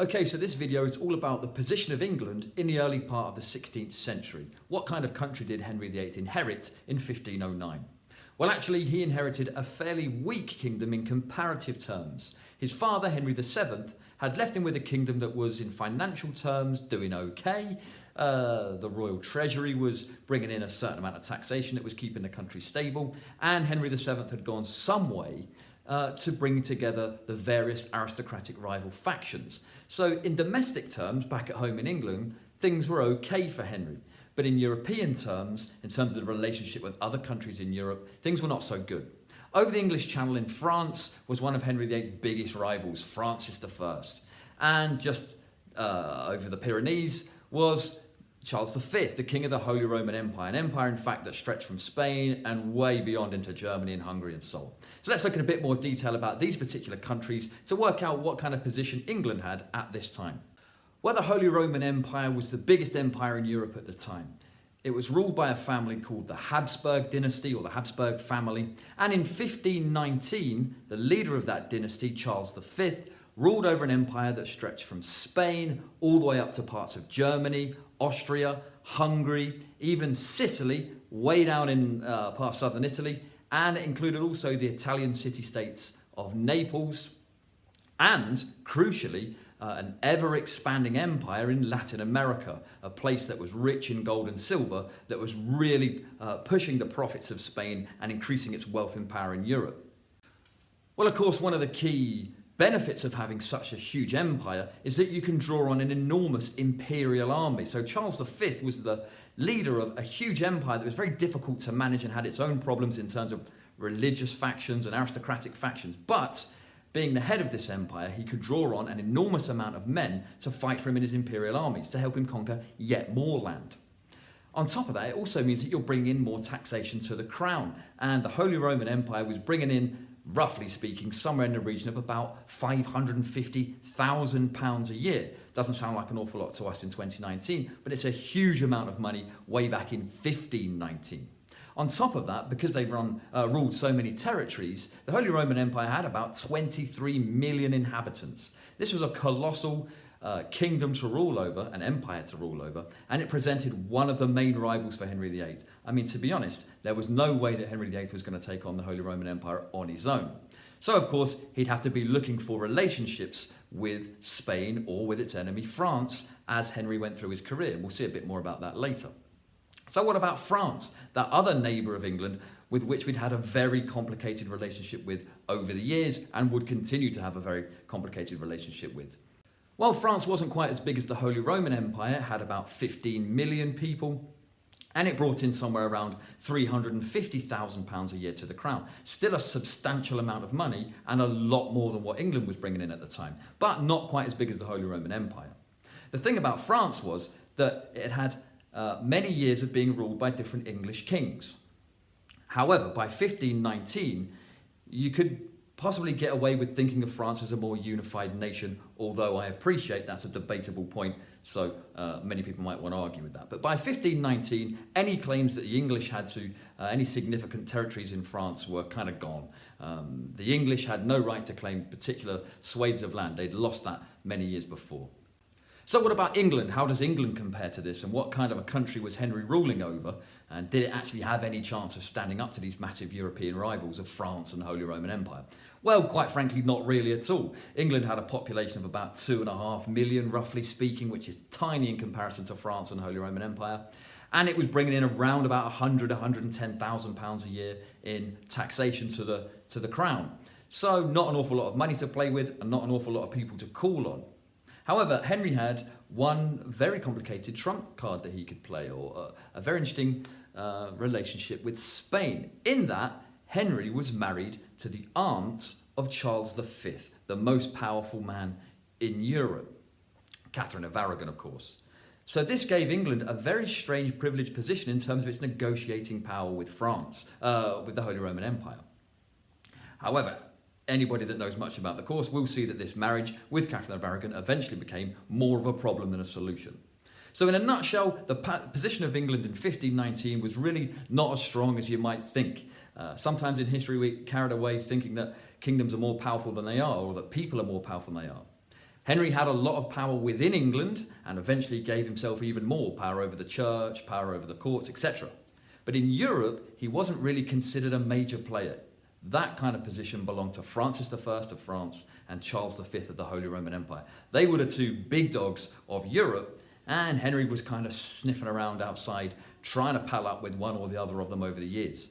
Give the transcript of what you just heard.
Okay, so this video is all about the position of England in the early part of the 16th century. What kind of country did Henry VIII inherit in 1509? Well, actually, he inherited a fairly weak kingdom in comparative terms. His father, Henry VII, had left him with a kingdom that was, in financial terms, doing okay. The royal treasury was bringing in a certain amount of taxation that was keeping the country stable, and Henry VII had gone some way to bring together the various aristocratic rival factions. So in domestic terms, back at home in England, things were okay for Henry. But in European terms, in terms of the relationship with other countries in Europe, things were not so good. Over the English Channel in France was one of Henry VIII's biggest rivals, Francis I. And just over the Pyrenees was Charles V, the king of the Holy Roman Empire, an empire, in fact, that stretched from Spain and way beyond into Germany and Hungary and so on. So let's look in a bit more detail about these particular countries to work out what kind of position England had at this time. Well, the Holy Roman Empire was the biggest empire in Europe at the time. It was ruled by a family called the Habsburg dynasty, or the Habsburg family, and in 1519, the leader of that dynasty, Charles V, ruled over an empire that stretched from Spain all the way up to parts of Germany, Austria, Hungary, even Sicily, way down in past southern Italy, and it included also the Italian city-states of Naples, and, crucially, an ever-expanding empire in Latin America, a place that was rich in gold and silver, that was really pushing the profits of Spain and increasing its wealth and power in Europe. Well, of course, one of the key benefits of having such a huge empire is that you can draw on an enormous imperial army. So Charles V was the leader of a huge empire that was very difficult to manage and had its own problems in terms of religious factions and aristocratic factions. But being the head of this empire, he could draw on an enormous amount of men to fight for him in his imperial armies, to help him conquer yet more land. On top of that, it also means that you're bringing in more taxation to the crown. And the Holy Roman Empire was bringing in, roughly speaking, somewhere in the region of about £550,000 a year. Doesn't sound like an awful lot to us in 2019, but it's a huge amount of money way back in 1519. On top of that, because they ruled so many territories, the Holy Roman Empire had about 23 million inhabitants. This was a colossal kingdom to rule over, an empire to rule over, and it presented one of the main rivals for Henry VIII. I mean, to be honest, there was no way that Henry VIII was going to take on the Holy Roman Empire on his own. So, of course, he'd have to be looking for relationships with Spain or with its enemy, France, as Henry went through his career. We'll see a bit more about that later. So what about France, that other neighbour of England with which we'd had a very complicated relationship with over the years and would continue to have a very complicated relationship with? Well, France wasn't quite as big as the Holy Roman Empire. It had about 15 million people, and it brought in somewhere around £350,000 a year to the crown. Still a substantial amount of money and a lot more than what England was bringing in at the time, but not quite as big as the Holy Roman Empire. The thing about France was that it had many years of being ruled by different English kings. However, by 1519, you could possibly get away with thinking of France as a more unified nation, although I appreciate that's a debatable point, so many people might want to argue with that. But by 1519, any claims that the English had to any significant territories in France were kind of gone. The English had no right to claim particular swathes of land. They'd lost that many years before. So what about England? How does England compare to this? And what kind of a country was Henry ruling over? And did it actually have any chance of standing up to these massive European rivals of France and the Holy Roman Empire? Well, quite frankly, not really at all. England had a population of about 2.5 million, roughly speaking, which is tiny in comparison to France and the Holy Roman Empire. And it was bringing in around about £110,000 a year in taxation to the crown. So not an awful lot of money to play with and not an awful lot of people to call on. However, Henry had one very complicated trump card that he could play, or a very interesting relationship with Spain, in that Henry was married to the aunt of Charles V, the most powerful man in Europe, Catherine of Aragon, of course. So this gave England a very strange privileged position in terms of its negotiating power with France, with the Holy Roman Empire. However, anybody that knows much about the course will see that this marriage with Catherine of Aragon eventually became more of a problem than a solution. So in a nutshell, the position of England in 1519 was really not as strong as you might think. Sometimes in history we get carried away thinking that kingdoms are more powerful than they are, or that people are more powerful than they are. Henry had a lot of power within England and eventually gave himself even more power over the church, power over the courts, etc. But in Europe, he wasn't really considered a major player. That kind of position belonged to Francis I of France and Charles V of the Holy Roman Empire. They were the two big dogs of Europe, and Henry was kind of sniffing around outside, trying to pal up with one or the other of them over the years.